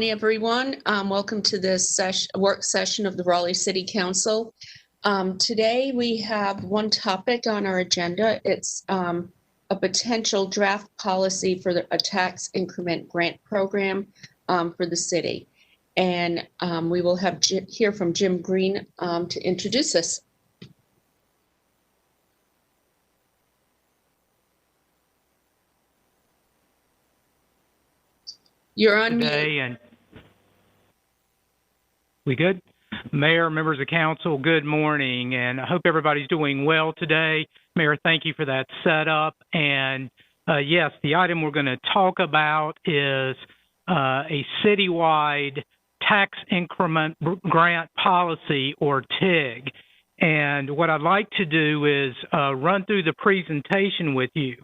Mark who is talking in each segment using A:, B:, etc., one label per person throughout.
A: morning, everyone. Welcome to this work session of the Raleigh City Council. Today we have one topic on our agenda. It's a potential draft policy for a tax increment grant program for the city. And we will hear from Jim Green to introduce us. You're on mute.
B: And we good? Mayor, members of council, good morning, and I hope everybody's doing well today. Mayor, thank you for that setup. And yes, the item we're going to talk about is a citywide tax increment grant policy, or TIG. And what I'd like to do is run through the presentation with you.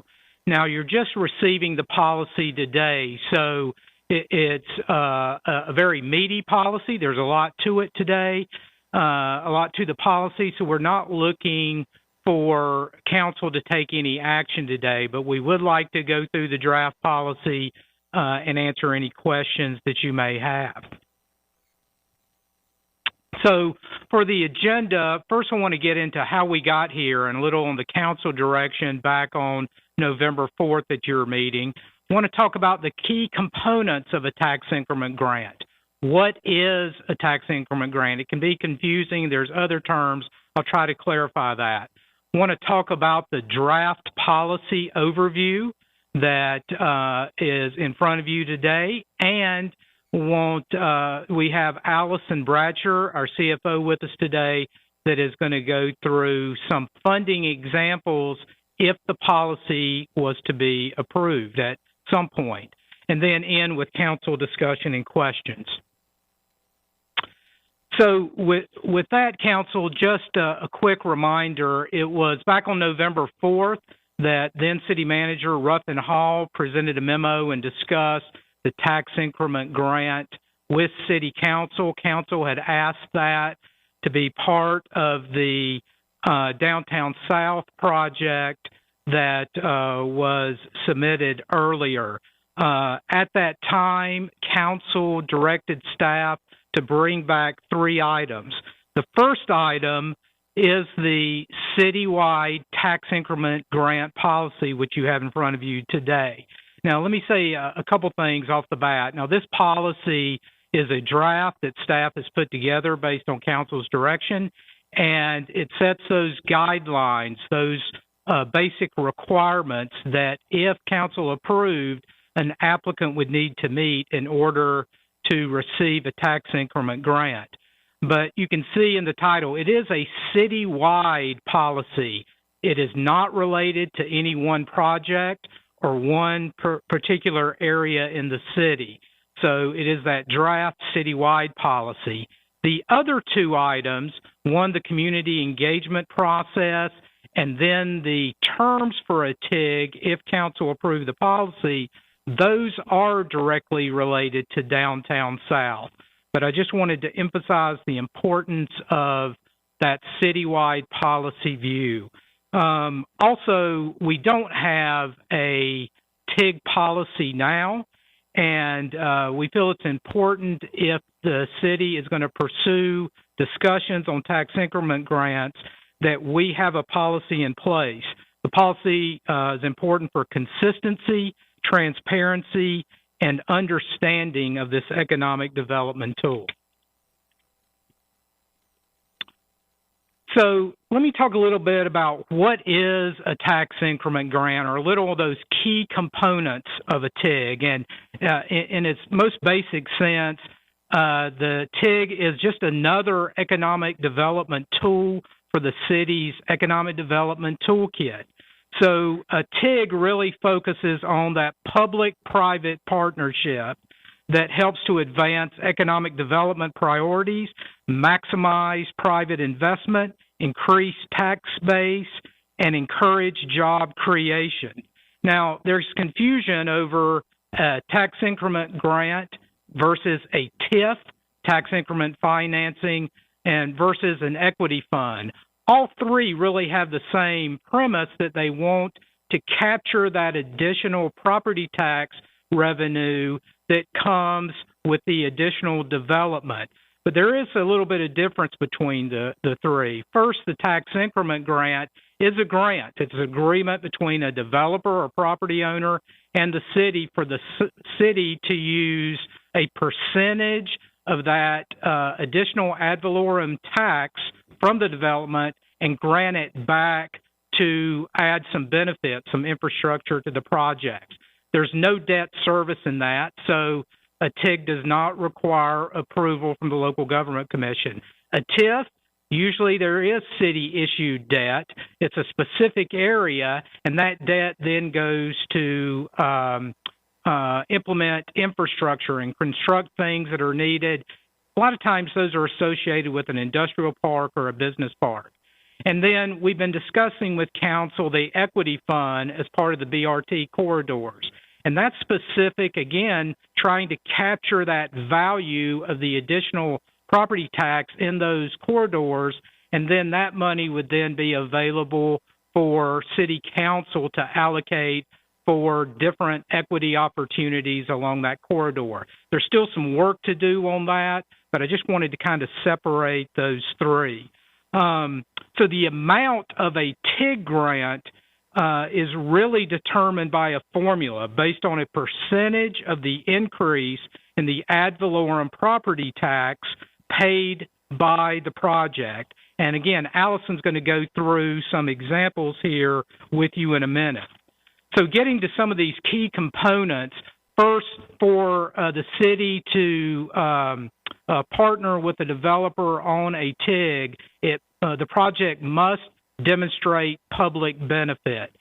B: Now, you're just receiving the policy today, so it's a very meaty policy. There's a lot to it today, a lot to the policy. So we're not looking for council to take any action today, but we would like to go through the draft policy and answer any questions that you may have. So for the agenda, first I want to get into how we got here and a little on the council direction back on November 4th at your meeting. I want to talk about the key components of a tax increment grant. What is a tax increment grant? It can be confusing. There's other terms. I'll try to clarify that. I want to talk about the draft policy overview that is in front of you today. And we have Allison Bratcher, our CFO, with us today that is going to go through some funding examples if the policy was to be approved at some point, and then end with council discussion and questions. So with that, council, just a quick reminder, it was back on November 4th that then City Manager Ruffin Hall presented a memo and discussed the tax increment grant with City Council. Council had asked that to be part of the Downtown South project that was submitted earlier. At that time, council directed staff to bring back 3 items. The first item is the citywide tax increment grant policy, which you have in front of you today. Now, let me say a couple things off the bat. Now, this policy is a draft that staff has put together based on council's direction, and it sets those guidelines, those basic requirements that if council approved, an applicant would need to meet in order to receive a tax increment grant. But you can see in the title, it is a citywide policy. It is not related to any one project or one particular area in the city. So it is that draft citywide policy. The other 2 items, one, the community engagement process, and then the terms for a TIG, if council approved the policy, those are directly related to Downtown South. But I just wanted to emphasize the importance of that citywide policy view. Also, we don't have a TIG policy now, and we feel it's important if the city is going to pursue discussions on tax increment grants that we have a policy in place. The policy is important for consistency, transparency, and understanding of this economic development tool. So let me talk a little bit about what is a tax increment grant, or a little of those key components of a TIG. And in its most basic sense, the TIG is just another economic development tool for the city's economic development toolkit. So a TIG really focuses on that public-private partnership that helps to advance economic development priorities, maximize private investment, increase tax base, and encourage job creation. Now, there's confusion over a tax increment grant versus a TIF, tax increment financing, and versus an equity fund. All 3 really have the same premise, that they want to capture that additional property tax revenue that comes with the additional development. But there is a little bit of difference between the three. First, the tax increment grant is a grant. It's an agreement between a developer or property owner and the city for the city to use a percentage of that additional ad valorem tax from the development and grant it back to add some benefits, some infrastructure to the project. There's no debt service in that, so a TIG does not require approval from the local government commission. A TIF, usually there is city-issued debt. It's a specific area, and that debt then goes to implement infrastructure and construct things that are needed. A lot of times those are associated with an industrial park or a business park. And then we've been discussing with council the equity fund as part of the BRT corridors. And that's specific, again, trying to capture that value of the additional property tax in those corridors, and then that money would then be available for city council to allocate for different equity opportunities along that corridor. There's still some work to do on that, but I just wanted to kind of separate those three. So the amount of a TIG grant is really determined by a formula based on a percentage of the increase in the ad valorem property tax paid by the project. And again, Allison's going to go through some examples here with you in a minute. So getting to some of these key components, first, for the city to partner with a developer on a TIG, the project must demonstrate public benefit.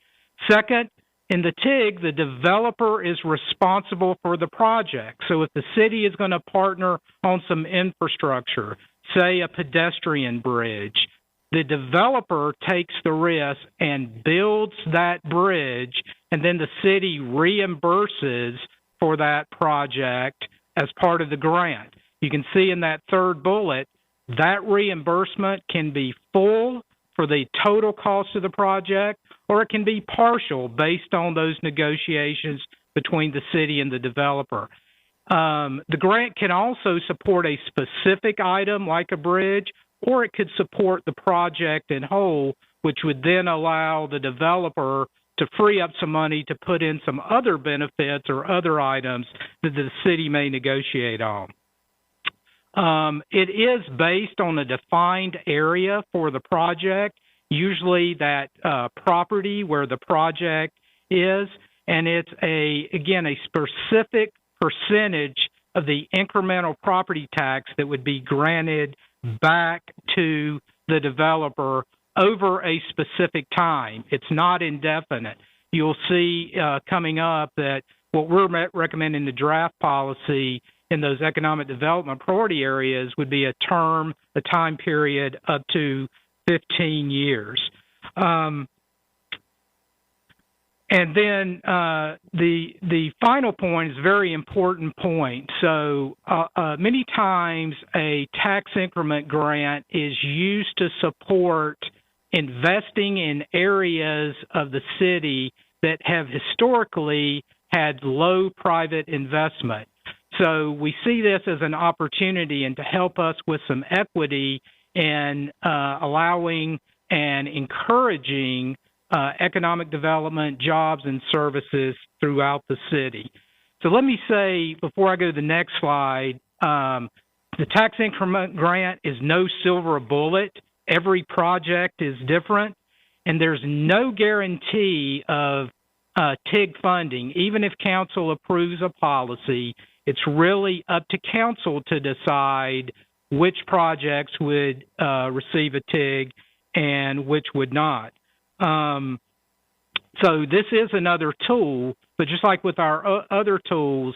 B: Second, in the TIG, the developer is responsible for the project. So if the city is going to partner on some infrastructure, say a pedestrian bridge, the developer takes the risk and builds that bridge, and then the city reimburses for that project as part of the grant. You can see in that third bullet, that reimbursement can be full for the total cost of the project, or it can be partial based on those negotiations between the city and the developer. The grant can also support a specific item like a bridge, or it could support the project in whole, which would then allow the developer to free up some money to put in some other benefits or other items that the city may negotiate on. It is based on a defined area for the project, usually that property where the project is, and it's again a specific percentage of the incremental property tax that would be granted back to the developer over a specific time. It's not indefinite. You'll see coming up that what we're recommending the draft policy in those economic development priority areas would be a time period up to 15 years. And then the final point is a very important point. So many times a tax increment grant is used to support investing in areas of the city that have historically had low private investment. So we see this as an opportunity and to help us with some equity in allowing and encouraging economic development, jobs, and services throughout the city. So let me say, before I go to the next slide, the tax increment grant is no silver bullet. Every project is different, and there's no guarantee of TIG funding. Even if council approves a policy, it's really up to council to decide which projects would receive a TIG and which would not. So this is another tool, but just like with our other tools,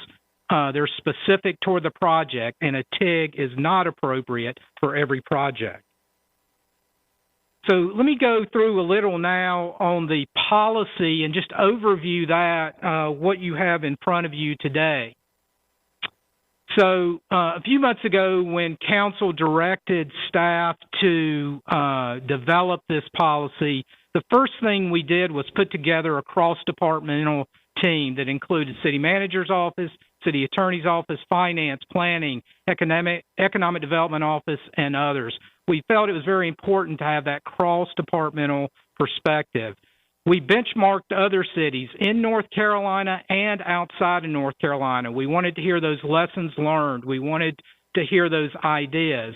B: they're specific toward the project, and a TIG is not appropriate for every project. So let me go through a little now on the policy and just overview that, what you have in front of you today. So a few months ago, when council directed staff to develop this policy, the first thing we did was put together a cross-departmental team that included city manager's office, City Attorney's Office, Finance, Planning, Economic Development Office, and others. We felt it was very important to have that cross-departmental perspective. We benchmarked other cities in North Carolina and outside of North Carolina. We wanted to hear those lessons learned. We wanted to hear those ideas.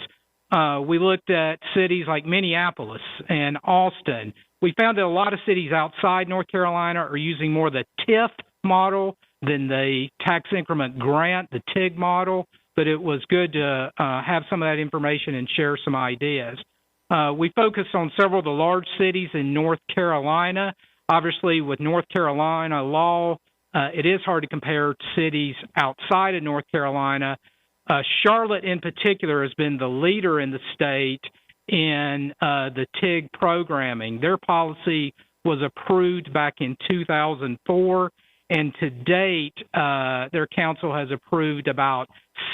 B: We looked at cities like Minneapolis and Austin. We found that a lot of cities outside North Carolina are using more the TIF model than the tax increment grant, the TIG model, but it was good to have some of that information and share some ideas. We focused on several of the large cities in North Carolina. Obviously, with North Carolina law, it is hard to compare cities outside of North Carolina. Charlotte, in particular, has been the leader in the state in the TIG programming. Their policy was approved back in 2004, and to date, their council has approved about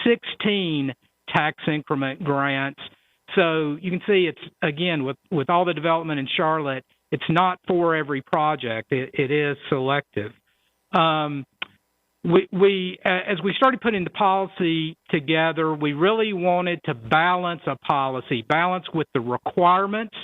B: 16 tax increment grants. So you can see it's, again, with all the development in Charlotte, it's not for every project. It is selective. As we started putting the policy together, we really wanted to balance a policy, balance with the requirements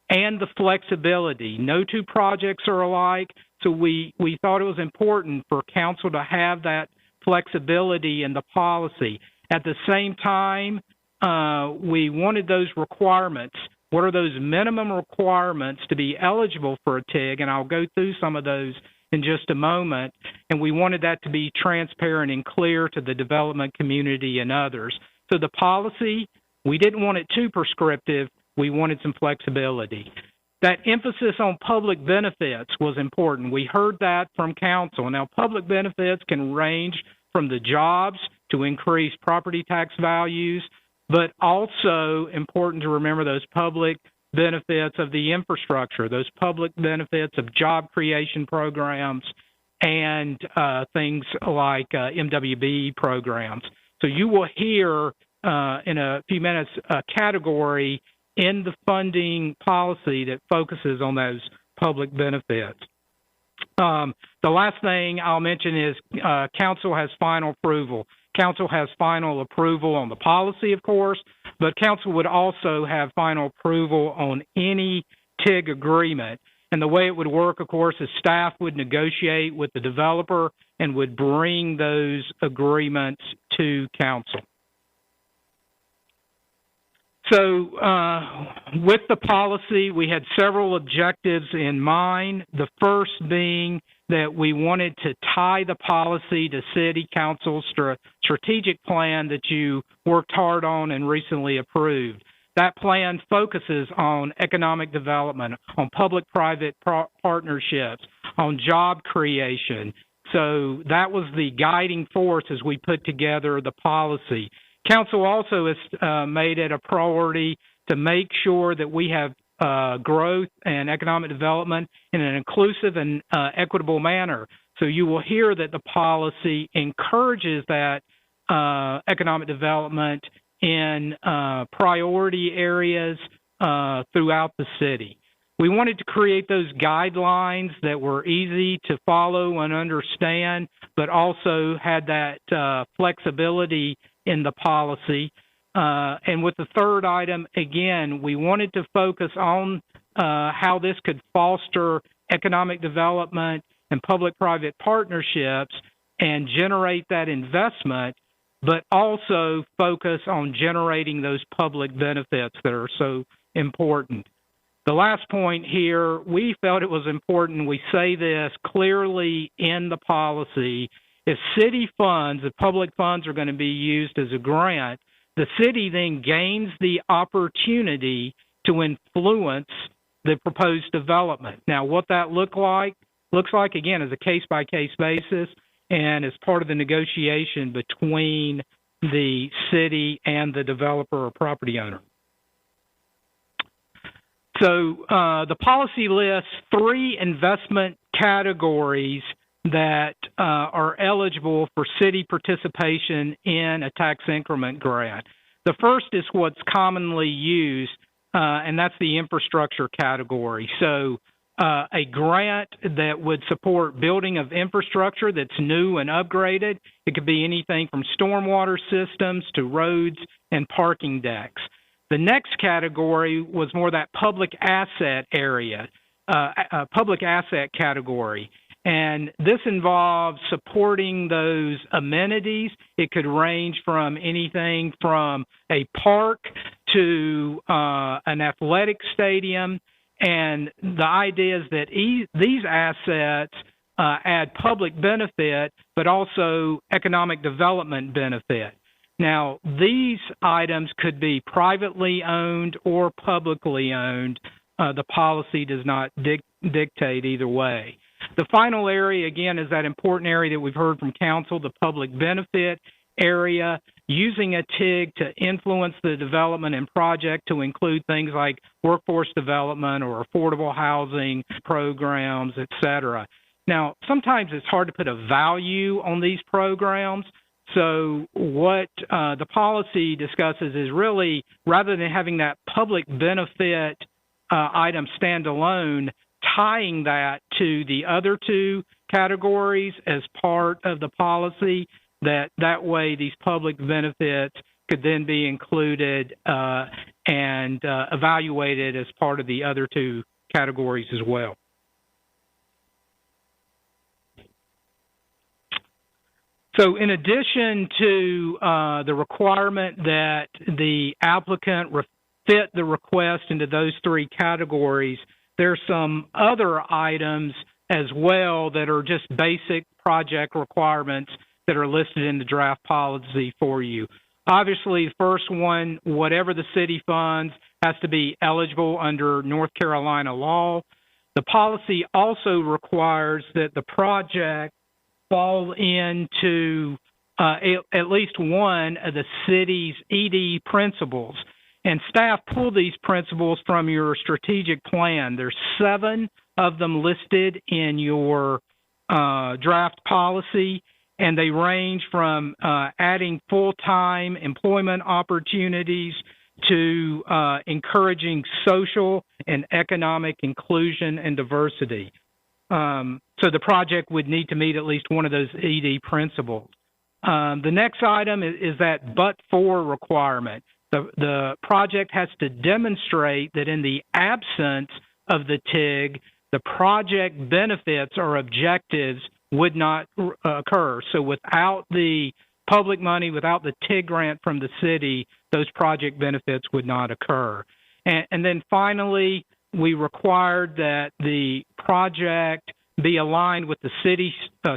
B: and the flexibility. No two projects are alike, so we thought it was important for council to have that flexibility in the policy. At the same time, we wanted those requirements. What are those minimum requirements to be eligible for a TIG? And I'll go through some of those in just a moment. And we wanted that to be transparent and clear to the development community and others. So the policy, we didn't want it too prescriptive. We wanted some flexibility. That emphasis on public benefits was important. We heard that from council. Now, public benefits can range from the jobs to increase property tax values, but also important to remember those public benefits of the infrastructure, those public benefits of job creation programs, and things like MWB programs. So you will hear in a few minutes a category in the funding policy that focuses on those public benefits. The last thing I'll mention is council has final approval. Council has final approval on the policy, of course, but council would also have final approval on any TIG agreement. And the way it would work, of course, is staff would negotiate with the developer and would bring those agreements to council. So with the policy, we had several objectives in mind. The first being that we wanted to tie the policy to City Council's strategic plan that you worked hard on and recently approved. That plan focuses on economic development, on public-private partnerships, on job creation. So that was the guiding force as we put together the policy. Council also has made it a priority to make sure that we have growth and economic development in an inclusive and equitable manner. So you will hear that the policy encourages that economic development in priority areas throughout the city. We wanted to create those guidelines that were easy to follow and understand, but also had that flexibility in the policy. And with the third item, again, we wanted to focus on how this could foster economic development and public-private partnerships and generate that investment, but also focus on generating those public benefits that are so important. The last point here, we felt it was important, we say this clearly in the policy, if city funds, if public funds are going to be used as a grant, the city then gains the opportunity to influence the proposed development. Now, what that looks like, again, is a case-by-case basis and as part of the negotiation between the city and the developer or property owner. So the policy lists 3 investment categories that are eligible for city participation in a tax increment grant. The first is what's commonly used, and that's the infrastructure category. So a grant that would support building of infrastructure that's new and upgraded. It could be anything from stormwater systems to roads and parking decks. The next category was more that public asset area, public asset category. And this involves supporting those amenities. It could range from anything from a park to an athletic stadium. And the idea is that these assets add public benefit, but also economic development benefit. Now, these items could be privately owned or publicly owned. The policy does not dictate either way. The final area, again, is that important area that we've heard from council, the public benefit area, using a TIG to influence the development and project to include things like workforce development or affordable housing programs, et cetera. Now, sometimes it's hard to put a value on these programs. So what the policy discusses is really, rather than having that public benefit item stand alone, tying that to the other two categories as part of the policy, that way these public benefits could then be included and evaluated as part of the other two categories as well. So in addition to the requirement that the applicant fit the request into those three categories, there's some other items as well that are just basic project requirements that are listed in the draft policy for you. Obviously, the first one, whatever the city funds, has to be eligible under North Carolina law. The policy also requires that the project fall into at least one of the city's ED principles. And staff pull these principles from your strategic plan. There's 7 of them listed in your draft policy, and they range from adding full-time employment opportunities to encouraging social and economic inclusion and diversity. So the project would need to meet at least one of those ED principles. The next item is that but-for requirement. The project has to demonstrate that in the absence of the TIG, the project benefits or objectives would not occur. So without the public money, without the TIG grant from the city, those project benefits would not occur. And then finally, we required that the project be aligned with the city's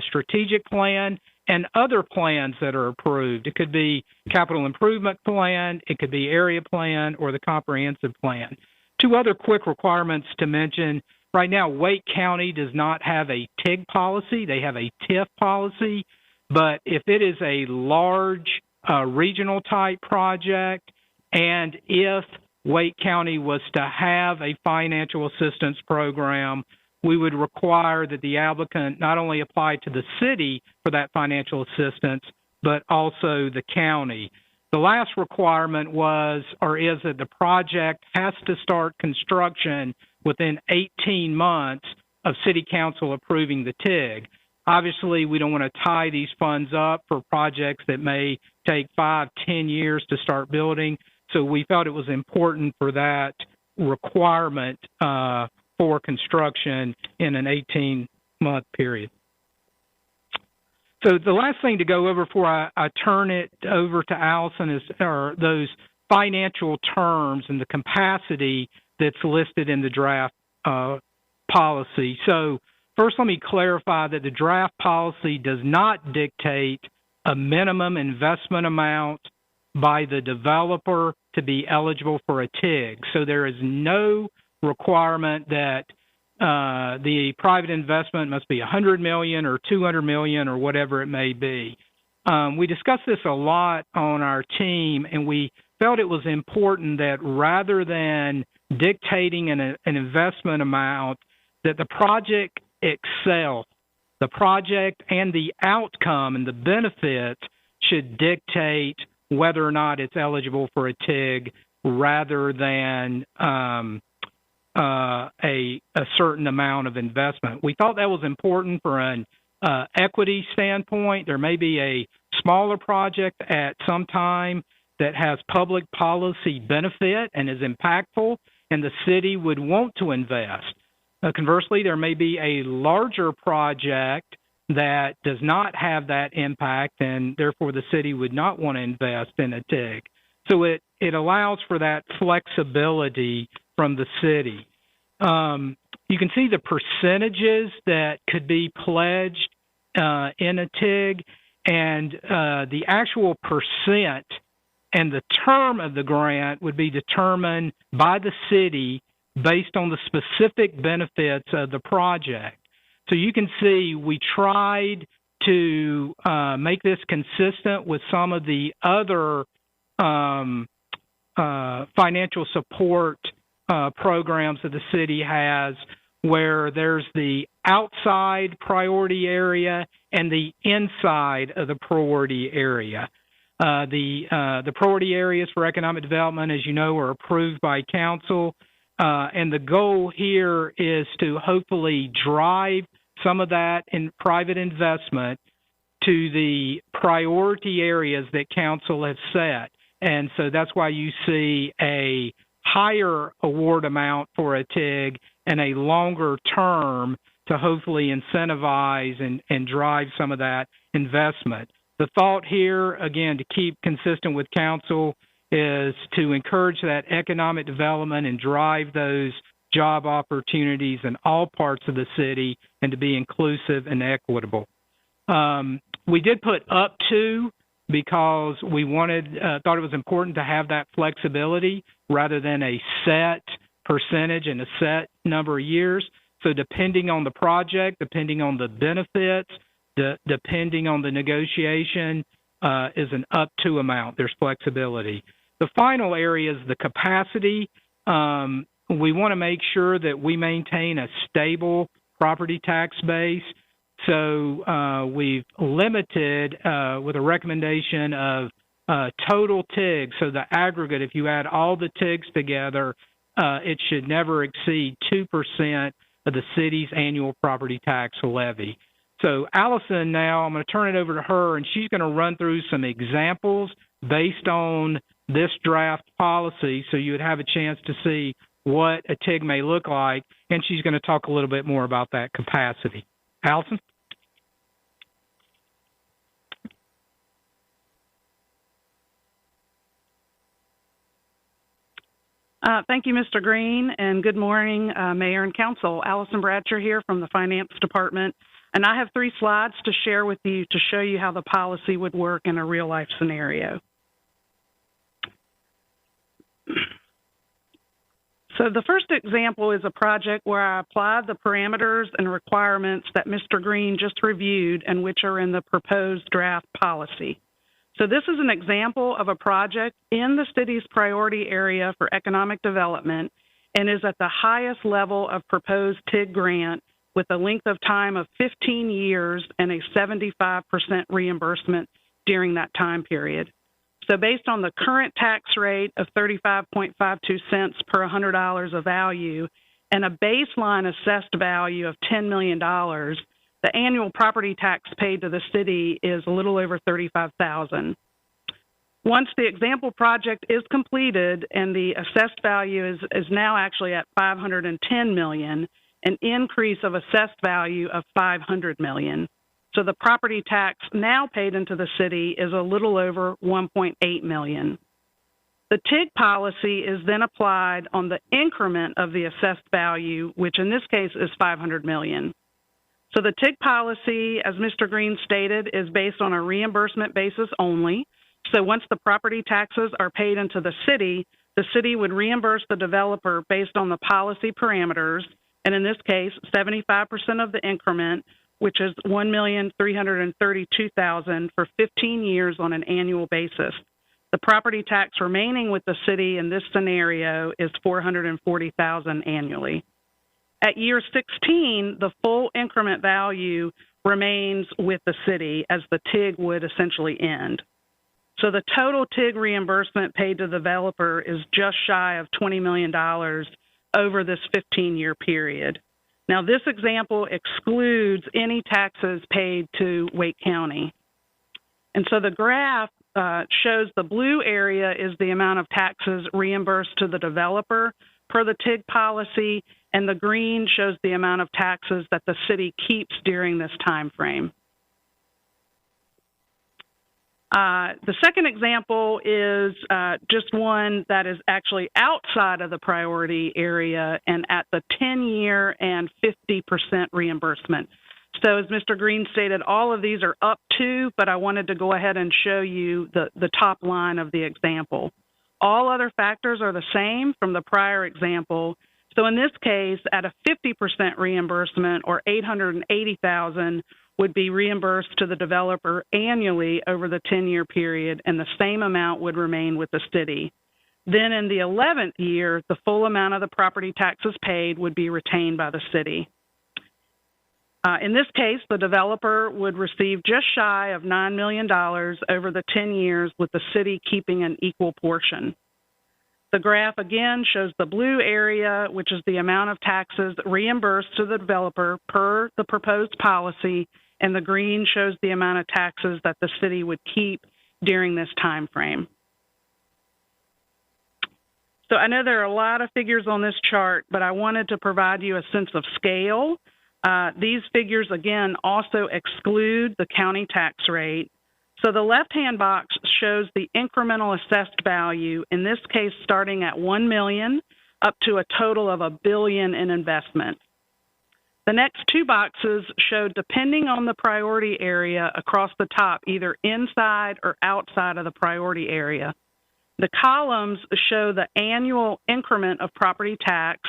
B: strategic plan and other plans that are approved. It could be capital improvement plan, it could be area plan, or the comprehensive plan. 2 other quick requirements to mention. Right now, Wake County does not have a TIG policy. They have a TIF policy. But if it is a large regional type project, and if Wake County was to have a financial assistance program, we would require that the applicant not only apply to the city for that financial assistance, but also the county. The last requirement was, or is, that the project has to start construction within 18 months of City Council approving the TIG. Obviously, we don't want to tie these funds up for projects that may take 5, 10 years to start building. So we felt it was important for that requirement for construction in an 18-month period. So the last thing to go over before I turn it over to Allison are those financial terms and the capacity that's listed in the draft policy. So first, let me clarify that the draft policy does not dictate a minimum investment amount by the developer to be eligible for a TIG. So there is no requirement that the private investment must be $100 million or $200 million or whatever it may be. We discussed this a lot on our team, and we felt it was important that rather than dictating an investment amount, that the project itself, the project and the outcome and the benefits should dictate whether or not it's eligible for a TIG rather than a certain amount of investment. We thought that was important for an equity standpoint. There may be a smaller project at some time that has public policy benefit and is impactful, and the city would want to invest. Conversely, there may be a larger project that does not have that impact, and therefore the city would not want to invest in a TIG. So it allows for that flexibility from the city. You can see the percentages that could be pledged in a TIG, and the actual percent and the term of the grant would be determined by the city based on the specific benefits of the project. So you can see we tried to make this consistent with some of the other financial support programs that the city has, where there's the outside priority area and the inside of the priority area. The priority areas for economic development, as you know, are approved by council. And the goal here is to hopefully drive some of that in private investment to the priority areas that council has set. And so that's why you see a higher award amount for a TIG and a longer term to hopefully incentivize and drive some of that investment. The thought here, again, to keep consistent with council, is to encourage that economic development and drive those job opportunities in all parts of the city and to be inclusive and equitable. We did put up to because we thought it was important to have that flexibility rather than a set percentage and a set number of years. So depending on the project, depending on the benefits, depending on the negotiation, is an up to amount. There's flexibility. The final area is the capacity. We want to make sure that we maintain a stable property tax base. So we've limited with a recommendation of total TIGs. So the aggregate, if you add all the TIGs together, it should never exceed 2% of the city's annual property tax levy. So Allison, now I'm going to turn it over to her, and she's going to run through some examples based on this draft policy so you would have a chance to see what a TIG may look like, and she's going to talk a little bit more about that capacity. Allison?
C: Thank you, Mr. Green, and good morning, Mayor and Council. Allison Bradshaw here from the Finance Department, and I have 3 slides to share with you to show you how the policy would work in a real-life scenario. So the first example is a project where I applied the parameters and requirements that Mr. Green just reviewed and which are in the proposed draft policy. So this is an example of a project in the city's priority area for economic development and is at the highest level of proposed TIG grant with a length of time of 15 years and a 75% reimbursement during that time period. So based on the current tax rate of 35.52 cents per $100 of value and a baseline assessed value of $10 million, the annual property tax paid to the city is a little over $35,000. Once the example project is completed and the assessed value is now actually at $510 million, an increase of assessed value of $500 million. So the property tax now paid into the city is a little over $1.8 million. The TIG policy is then applied on the increment of the assessed value, which in this case is $500 million. So the TIG policy, as Mr. Green stated, is based on a reimbursement basis only. So once the property taxes are paid into the city would reimburse the developer based on the policy parameters, and in this case, 75% of the increment, which is $1,332,000 for 15 years on an annual basis. The property tax remaining with the city in this scenario is $440,000 annually. At year 16, the full increment value remains with the city as the TIG would essentially end. So the total TIG reimbursement paid to the developer is just shy of $20 million over this 15-year period. Now, this example excludes any taxes paid to Wake County. And so the graph shows the blue area is the amount of taxes reimbursed to the developer per the TIG policy, and the green shows the amount of taxes that the city keeps during this time frame. The second example is just one that is actually outside of the priority area and at the 10-year and 50% reimbursement. So as Mr. Green stated, all of these are up to, but I wanted to go ahead and show you the top line of the example. All other factors are the same from the prior example. So in this case, at a 50% reimbursement, or $880,000, would be reimbursed to the developer annually over the 10-year period, and the same amount would remain with the city. Then in the 11th year, the full amount of the property taxes paid would be retained by the city. In this case, the developer would receive just shy of $9 million over the 10 years, with the city keeping an equal portion. The graph again shows the blue area, which is the amount of taxes reimbursed to the developer per the proposed policy, and the green shows the amount of taxes that the city would keep during this time frame. So I know there are a lot of figures on this chart, but I wanted to provide you a sense of scale. These figures, again, also exclude the county tax rate. So the left-hand box shows the incremental assessed value, in this case starting at $1 million up to a total of $1 billion in investment. The next two boxes show, depending on the priority area across the top, either inside or outside of the priority area. The columns show the annual increment of property tax,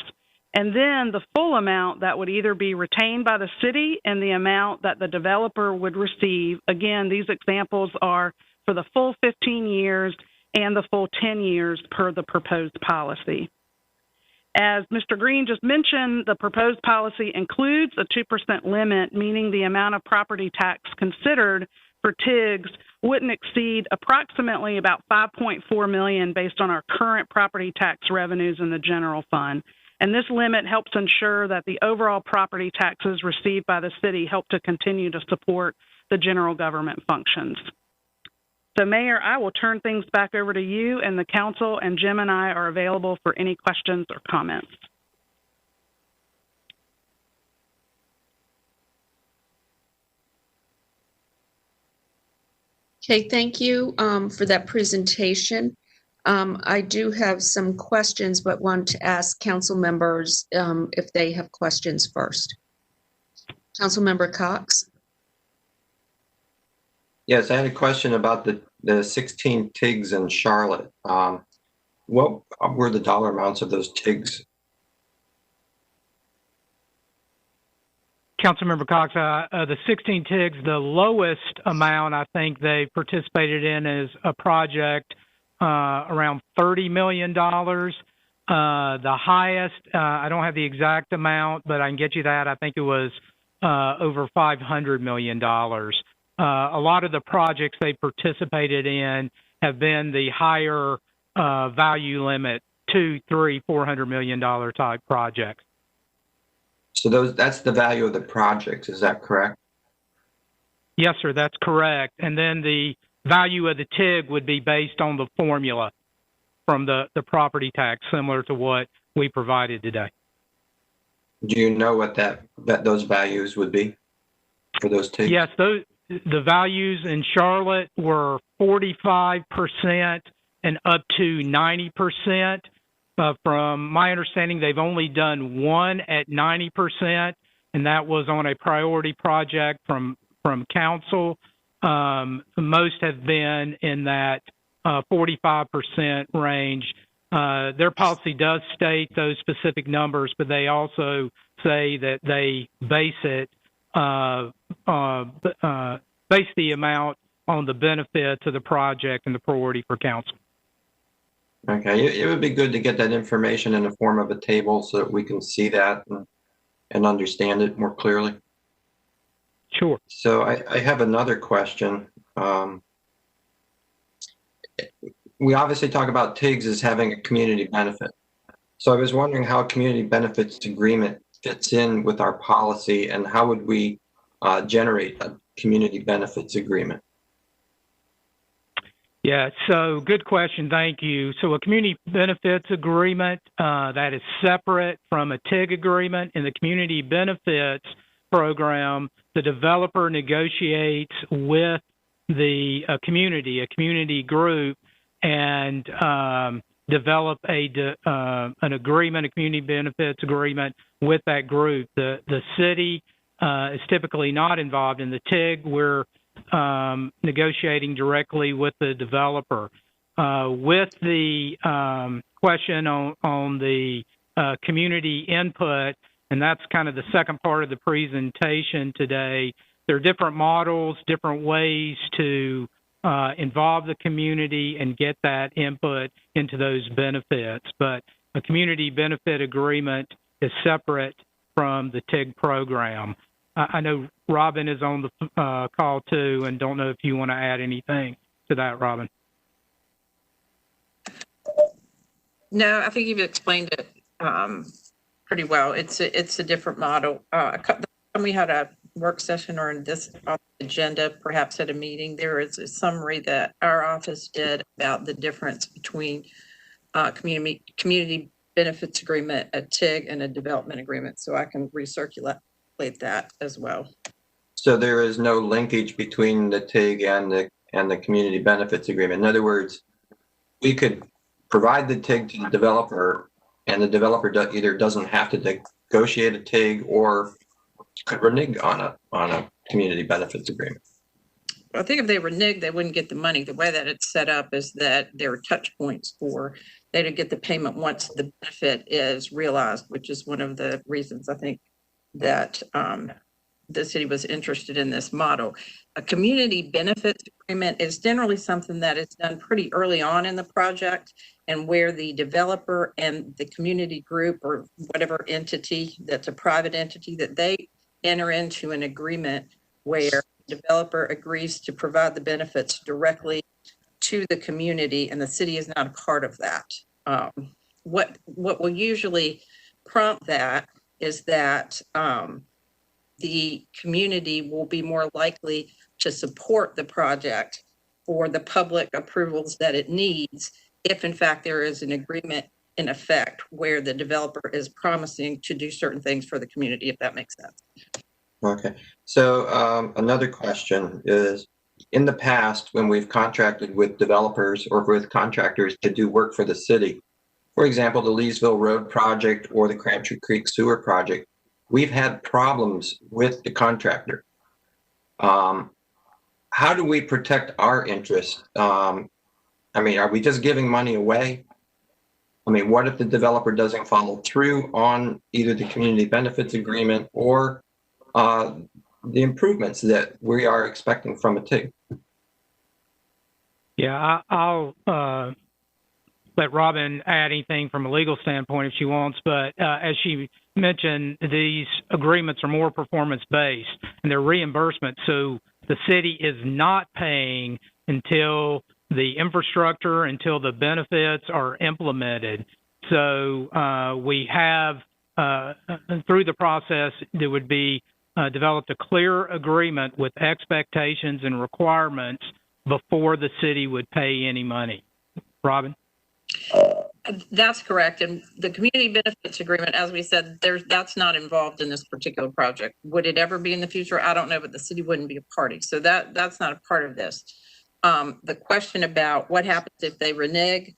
C: and then the full amount that would either be retained by the city and the amount that the developer would receive. Again, these examples are for the full 15 years and the full 10 years per the proposed policy. As Mr. Green just mentioned, the proposed policy includes a 2% limit, meaning the amount of property tax considered for TIGs wouldn't exceed approximately about $5.4 million based on our current property tax revenues in the general fund. And this limit helps ensure that the overall property taxes received by the city help to continue to support the general government functions. So, Mayor, I will turn things back over to you and the council, and Jim and I are available for any questions or comments.
A: Okay, thank you for that presentation. I do have some questions, but want to ask council members if they have questions first. Councilmember Cox.
D: Yes, I had a question about the 16 TIGs in Charlotte. What were the dollar amounts of those TIGs?
B: Councilmember Cox, the 16 TIGs, the lowest amount I think they participated in is a project around $30 million. The highest, I don't have the exact amount, but I can get you that. I think it was over $500 million. A lot of the projects they participated in have been the higher value limit, $200, $300, $400 million type projects.
D: So that's the value of the project, is that correct?
B: Yes, sir, that's correct. And then the value of the TIG would be based on the formula from the property tax, similar to what we provided today.
D: Do you know what those values would be for those TIGs?
B: Yes, the values in Charlotte were 45% and up to 90%. From my understanding, they've only done one at 90%, and that was on a priority project from council. Most have been in that 45% range. Their policy does state those specific numbers, but they also say that they base the amount on the benefit to the project and the priority for council.
D: Okay, it would be good to get that information in the form of a table so that we can see that and understand it more clearly.
B: Sure.
D: So I have another question. We obviously talk about TIGs as having a community benefit. So I was wondering how community benefits agreement fits in with our policy, and how would we generate a community benefits agreement?
B: Yeah, so good question. Thank you. So a community benefits agreement that is separate from a TIG agreement. In the community benefits program, the developer negotiates with the a community group, and develop an agreement, a community benefits agreement with that group. The city is typically not involved in the TIG. We're negotiating directly with the developer. With the question on the community input, and that's kind of the second part of the presentation today, there are different models, different ways to involve the community and get that input into those benefits. But a community benefit agreement is separate from the TIG program. I know Robin is on the call too, and don't know if you want to add anything to that, Robin.
E: No, I think you've explained it pretty well. It's a different model. We had a work session or in this agenda, perhaps at a meeting, there is a summary that our office did about the difference between community benefits agreement, a TIG, and a development agreement. So I can recirculate that as well.
D: So there is no linkage between the TIG and the community benefits agreement. In other words, we could provide the TIG to the developer, and the developer either doesn't have to negotiate a TIG or could renege on a community benefits agreement.
E: I think if they renege, they wouldn't get the money. The way that it's set up is that there are touch points they would get the payment once the benefit is realized, which is one of the reasons I think that the city was interested in this model. A community benefits agreement is generally something that is done pretty early on in the project, and where the developer and the community group or whatever entity that's a private entity, that they enter into an agreement where the developer agrees to provide the benefits directly to the community, and the city is not a part of that. What will usually prompt that is that the community will be more likely to support the project for the public approvals that it needs if in fact there is an agreement in effect where the developer is promising to do certain things for the community, if that makes sense.
D: Okay, so another question is, in the past, when we've contracted with developers or with contractors to do work for the city, for example, the Leesville Road project or the Crabtree Creek Sewer project, we've had problems with the contractor. How do we protect our interests? I mean, are we just giving money away? I mean, what if the developer doesn't follow through on either the community benefits agreement or the improvements that we are expecting from a TIG?
B: Yeah, I'll let Robin add anything from a legal standpoint if she wants, but as she mentioned, these agreements are more performance-based and they're reimbursement, so the city is not paying until the infrastructure, until the benefits are implemented. So we have, through the process, there would be developed a clear agreement with expectations and requirements before the city would pay any money. Robin?
E: That's correct. And the community benefits agreement, as we said, that's not involved in this particular project. Would it ever be in the future? I don't know, but the city wouldn't be a party. So that's not a part of this. The question about what happens if they renege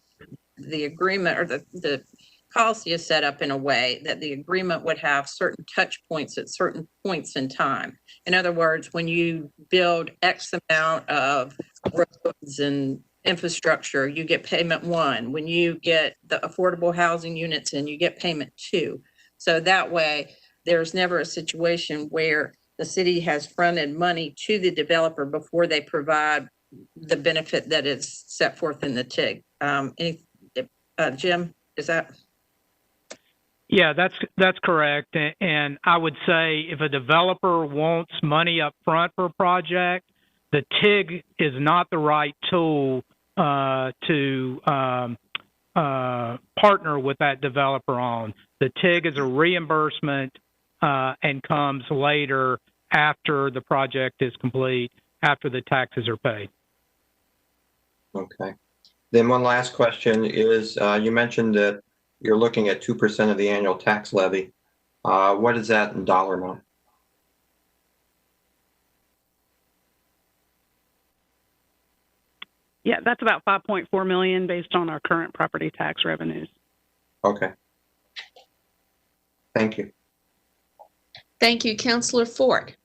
E: the agreement, or the policy is set up in a way that the agreement would have certain touch points at certain points in time. In other words, when you build X amount of roads and infrastructure, you get payment 1. When you get the affordable housing units in, you get payment 2. So that way, there's never a situation where the city has fronted money to the developer before they provide the benefit that is set forth in the TIG. Jim, is that?
B: Yeah, that's correct. And I would say if a developer wants money up front for a project, the TIG is not the right tool to partner with that developer on. The TIG is a reimbursement and comes later after the project is complete, after the taxes are paid.
D: Okay. Then one last question is, you mentioned that you're looking at 2% of the annual tax levy. What is that in dollar amount?
C: Yeah, that's about 5.4 million based on our current property tax revenues.
D: Okay. Thank you.
A: Thank you, Councillor Ford.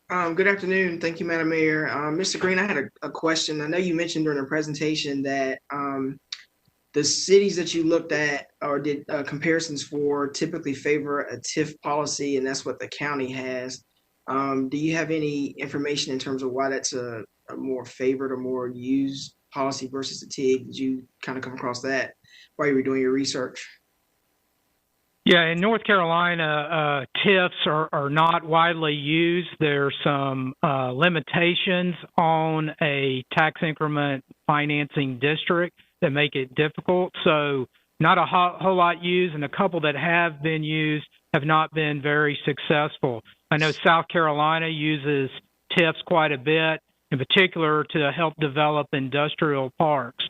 F: Good afternoon. Thank you, Madam Mayor. Mr. Green, I had a question. I know you mentioned during the presentation that the cities that you looked at or did comparisons for typically favor a TIF policy, and that's what the county has. Do you have any information in terms of why that's a more favored or more used policy versus the TIG? Did you kind of come across that while you were doing your research?
B: Yeah, in North Carolina, TIFs are not widely used. There's some limitations on a tax increment financing district that make it difficult. So not a whole lot used, and a couple that have been used have not been very successful. I know South Carolina uses TIFs quite a bit, in particular to help develop industrial parks.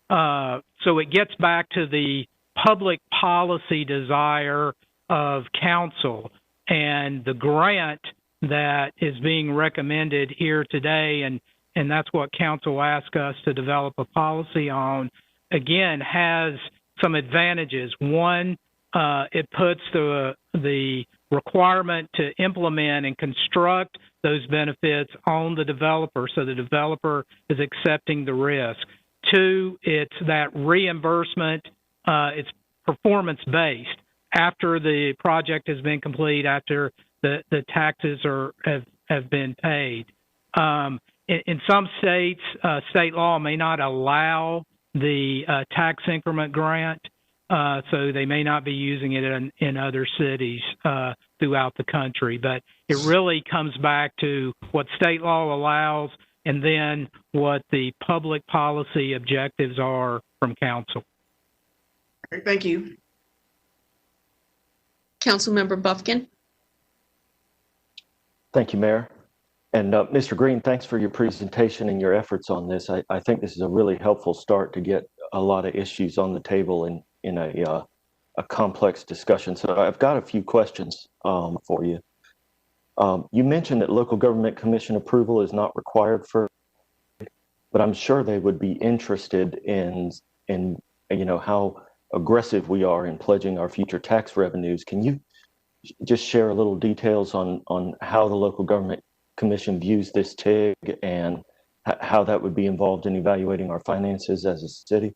B: So it gets back to the public policy desire of council, and the grant that is being recommended here today, and that's what council asked us to develop a policy on, again, has some advantages. One, it puts the requirement to implement and construct those benefits on the developer, so the developer is accepting the risk. Two, it's that reimbursement. It's performance-based. After the project has been complete, after the taxes have been paid. In some states, state law may not allow the tax increment grant, so they may not be using it in other cities throughout the country. But it really comes back to what state law allows and then what the public policy objectives are from council.
F: Thank you.
A: Councilmember Buffkin.
G: Thank you, Mayor. And Mr. Green, thanks for your presentation and your efforts on this. I think this is a really helpful start to get a lot of issues on the table in a complex discussion. So I've got a few questions for you. You mentioned that local government commission approval is not required for, but I'm sure they would be interested in how aggressive we are in pledging our future tax revenues. Can you just share a little details on how the local government commission views this TIG and how that would be involved in evaluating our finances as a city?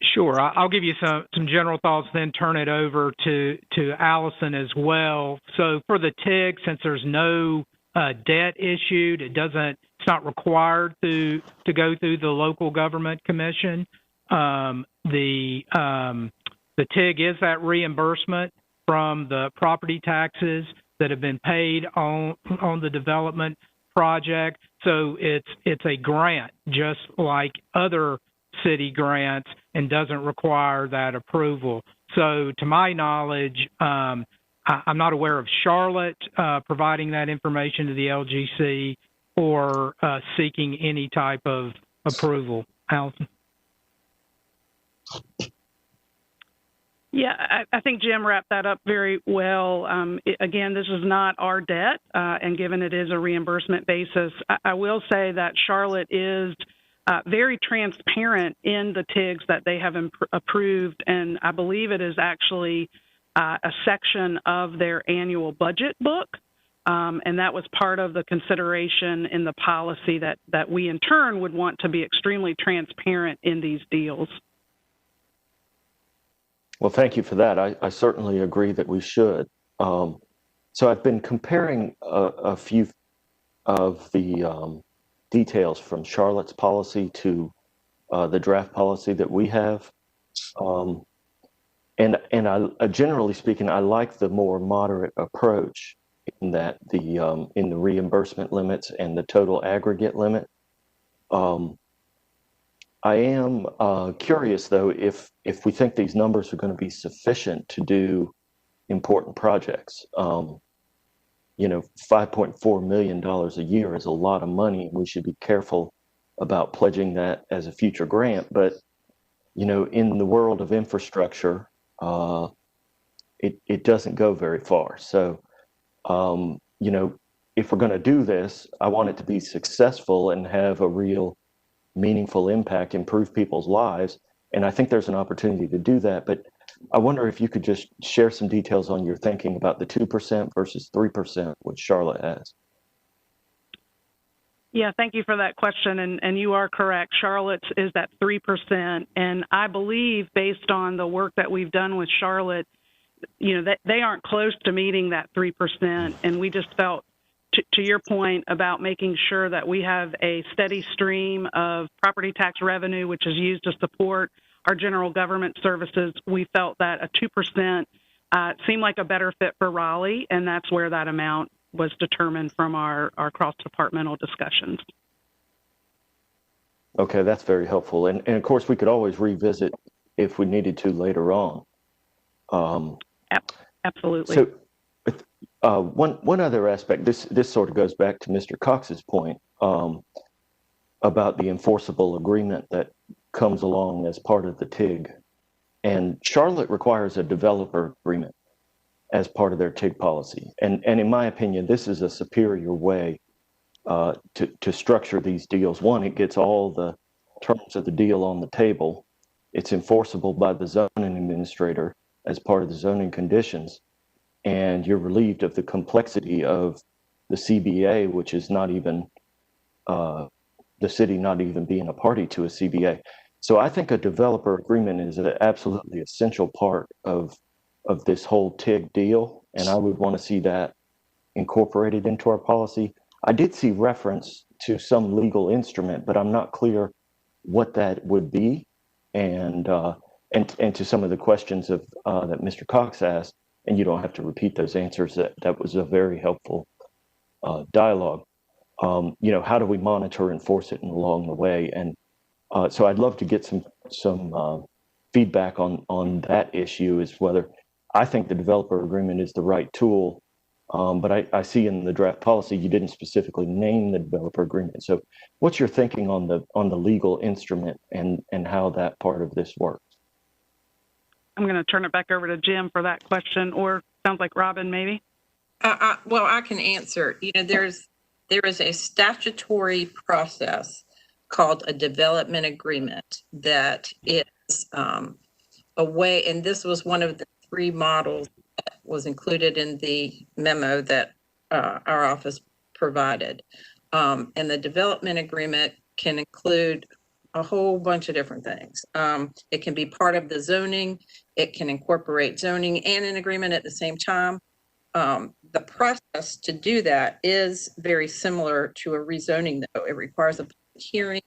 B: Sure. I'll give you some general thoughts, then turn it over to Allison as well. So for the TIG, since there's no debt issued, it's not required to go through the local government commission. The TIG is that reimbursement from the property taxes that have been paid on the development project. So it's a grant, just like other city grants, and doesn't require that approval. So to my knowledge, I'm not aware of Charlotte providing that information to the LGC or seeking any type of approval. Allison?
C: Yeah, I think Jim wrapped that up very well. Again, this is not our debt, and given it is a reimbursement basis, I will say that Charlotte is very transparent in the TIGs that they have approved, and I believe it is actually a section of their annual budget book, and that was part of the consideration in the policy that we in turn would want to be extremely transparent in these deals.
G: Well, thank you for that. I certainly agree that we should. So I've been comparing a few of the details from Charlotte's policy to the draft policy that we have. And I generally speaking, I like the more moderate approach in that in the reimbursement limits and the total aggregate limit. I am curious, though, if we think these numbers are going to be sufficient to do important projects. $5.4 million a year is a lot of money. We should be careful about pledging that as a future grant. But, in the world of infrastructure, it doesn't go very far. So, if we're going to do this, I want it to be successful and have a real meaningful impact, improve people's lives. And I think there's an opportunity to do that. But I wonder if you could just share some details on your thinking about the 2% versus 3%, which Charlotte has.
C: Yeah, thank you for that question. And you are correct. Charlotte's is at 3%. And I believe, based on the work that we've done with Charlotte, that they aren't close to meeting that 3%. And we just felt, to your point about making sure that we have a steady stream of property tax revenue, which is used to support our general government services, we felt that a 2% seemed like a better fit for Raleigh, and that's where that amount was determined from our cross-departmental discussions.
G: Okay, that's very helpful. And of course, we could always revisit if we needed to later on.
C: Absolutely.
G: So one other aspect, this sort of goes back to Mr. Cox's point about the enforceable agreement that comes along as part of the TIG. And Charlotte requires a developer agreement as part of their TIG policy. And in my opinion, this is a superior way to structure these deals. One, it gets all the terms of the deal on the table. It's enforceable by the zoning administrator as part of the zoning conditions. And you're relieved of the complexity of the CBA, which is not even the city not even being a party to a CBA. So I think a developer agreement is an absolutely essential part of this whole TIG deal, and I would want to see that incorporated into our policy. I did see reference to some legal instrument, but I'm not clear what that would be, and to some of the questions that Mr. Cox asked. And you don't have to repeat those answers. That was a very helpful dialogue. How do we monitor and enforce it along the way? And so I'd love to get some feedback on that issue, is whether I think the developer agreement is the right tool. But I see in the draft policy you didn't specifically name the developer agreement. So what's your thinking on the legal instrument and how that part of this works?
C: I'm going to turn it back over to Jim for that question, or sounds like Robin, maybe.
E: Well, I can answer. There is a statutory process called a development agreement that is a way, and this was one of the 3 models that was included in the memo that our office provided. And the development agreement can include a whole bunch of different things. It can be part of the zoning. It can incorporate zoning and an agreement at the same time. The process to do that is very similar to a rezoning, though. It requires a hearing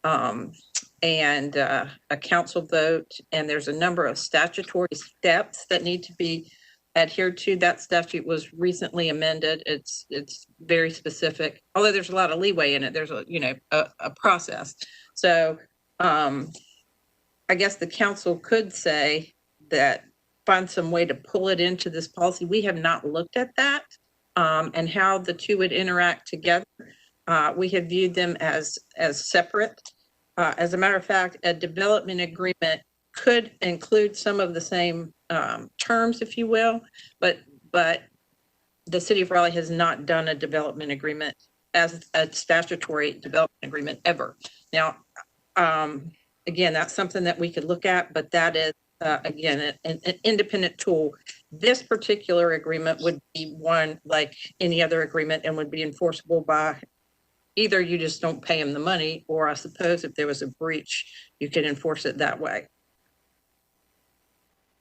E: and a council vote, and there's a number of statutory steps that need to be adhered to. That statute was recently amended. It's very specific, although there's a lot of leeway in it. There's a process. So I guess the council could say that, find some way to pull it into this policy. We have not looked at that and how the two would interact together. We have viewed them as separate. As a matter of fact, a development agreement could include some of the same terms, if you will, but the city of Raleigh has not done a development agreement as a statutory development agreement ever. Now, again, that's something that we could look at, but that is, again, an independent tool. This particular agreement would be one like any other agreement and would be enforceable by either you just don't pay them the money, or I suppose if there was a breach, you could enforce it that way.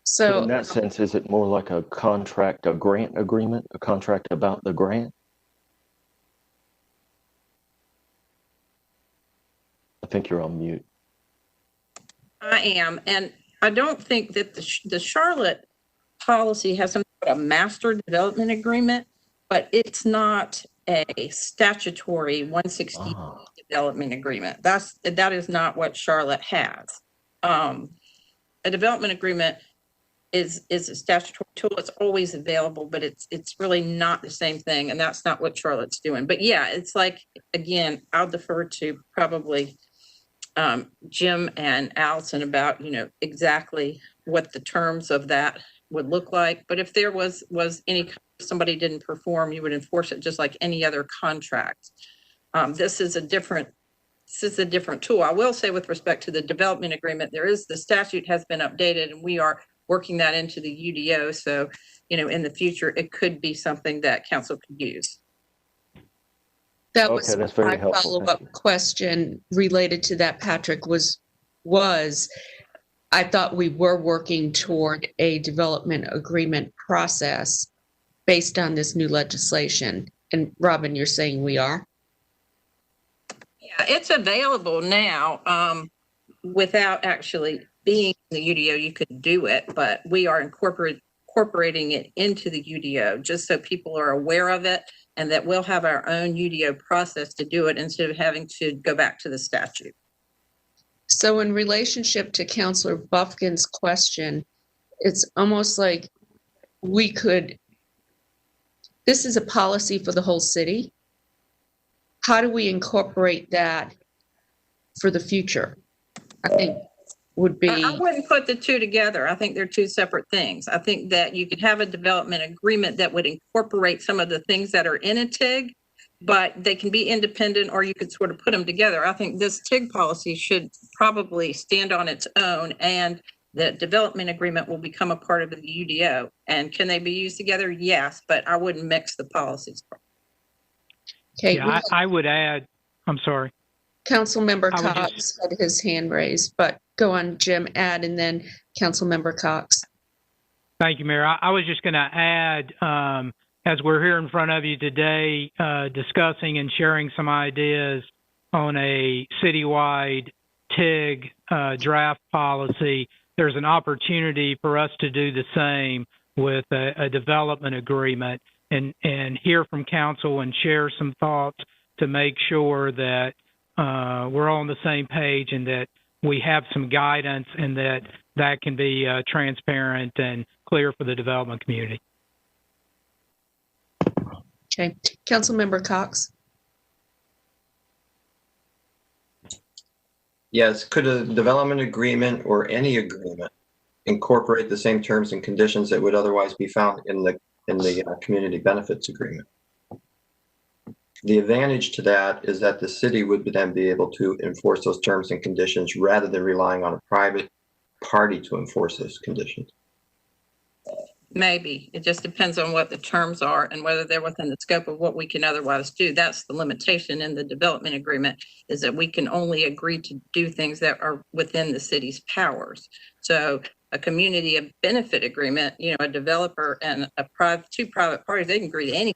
G: So in that sense, is it more like a contract, a grant agreement, a contract about the grant? I think you're on mute.
E: I am, and I don't think that the Charlotte policy has some sort of master development agreement, but it's not a statutory 160 development agreement. That is not what Charlotte has. A development agreement is a statutory tool. It's always available, but it's really not the same thing, and that's not what Charlotte's doing. But yeah, it's like, again, I'll defer to probably Jim and Allison about, exactly what the terms of that would look like. But if there was somebody didn't perform, you would enforce it just like any other contract. This is a different tool. I will say, with respect to the development agreement, the statute has been updated, and we are working that into the UDO. So, in the future, it could be something that council could use.
A: That
G: Okay,
A: was
G: that's very
A: my
G: helpful. Thank
A: follow-up question related to that, Patrick, was I thought we were working toward a development agreement process based on this new legislation. And Robin, you're saying we are?
E: Yeah, it's available now. Without actually being in the UDO, you could do it, but we are incorporating it into the UDO just so people are aware of it, and that we'll have our own UDO process to do it instead of having to go back to the statute.
A: So in relationship to Councillor Buffkin's question, it's almost like this is a policy for the whole city. How do we incorporate that for the future? I think would be.
E: I wouldn't put the two together. I think they're two separate things. I think that you could have a development agreement that would incorporate some of the things that are in a TIG, but they can be independent, or you could sort of put them together. I think this TIG policy should probably stand on its own, and the development agreement will become a part of the UDO. And can they be used together? Yes, but I wouldn't mix the policies.
A: Okay.
B: Yeah, I would add, I'm sorry.
A: Councilmember Cox had his hand raised, but go on, Jim, add, and then Councilmember Cox.
B: Thank you, Mayor. I was just going to add, as we're here in front of you today, discussing and sharing some ideas on a citywide TIG draft policy, there's an opportunity for us to do the same with a development agreement and hear from council and share some thoughts to make sure that we're all on the same page and that we have some guidance and that can be transparent and clear for the development community.
A: Okay. Councilmember Cox.
D: Yes, could a development agreement or any agreement incorporate the same terms and conditions that would otherwise be found in the community benefits agreement? The advantage to that is that the city would then be able to enforce those terms and conditions rather than relying on a private party to enforce those conditions.
E: Maybe. It just depends on what the terms are and whether they're within the scope of what we can otherwise do. That's the limitation in the development agreement, is that we can only agree to do things that are within the city's powers. So a community benefit agreement, a developer and two private parties, they can agree to anything.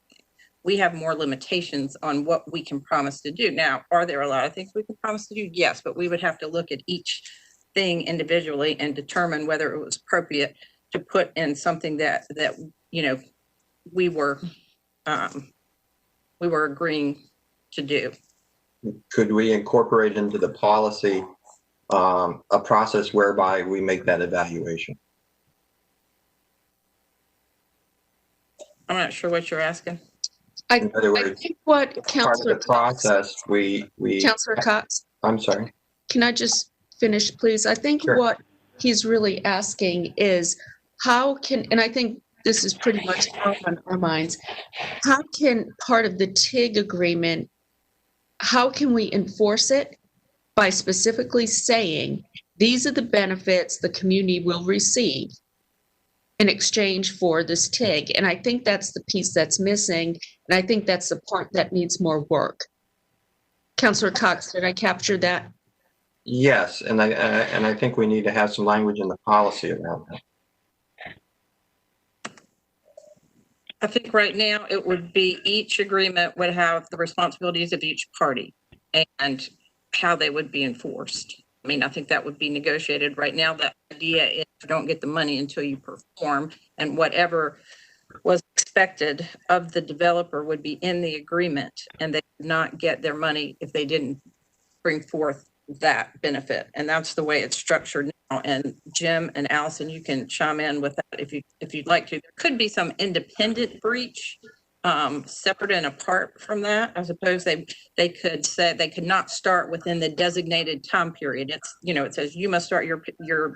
E: We have more limitations on what we can promise to do. Now, are there a lot of things we can promise to do? Yes, but we would have to look at each thing individually and determine whether it was appropriate to put in something that we were agreeing to do.
D: Could we incorporate into the policy a process whereby we make that evaluation?
E: I'm not sure what you're asking.
D: In other words,
A: I think what Councilor
D: process
A: Councilor Cox.
D: I'm sorry.
A: Can I just finish, please? I think
D: Sure.
A: what he's really asking is how can, and I think this is pretty much on our minds, how can part of the TIG agreement, how can we enforce it by specifically saying these are the benefits the community will receive in exchange for this TIG? And I think that's the piece that's missing, and I think that's the part that needs more work. Councilor Cox, did I capture that?
D: Yes, and I think we need to have some language in the policy around that.
E: I think right now it would be each agreement would have the responsibilities of each party and how they would be enforced. I mean, I think that would be negotiated. Right now, the idea is you don't get the money until you perform, and whatever was expected of the developer would be in the agreement, and they would not get their money if they didn't bring forth that benefit. And that's the way it's structured now. And Jim and Allison, you can chime in with that if you'd like to. There could be some independent breach, separate and apart from that. I suppose they could say they could not start within the designated time period. It's, it says you must start your at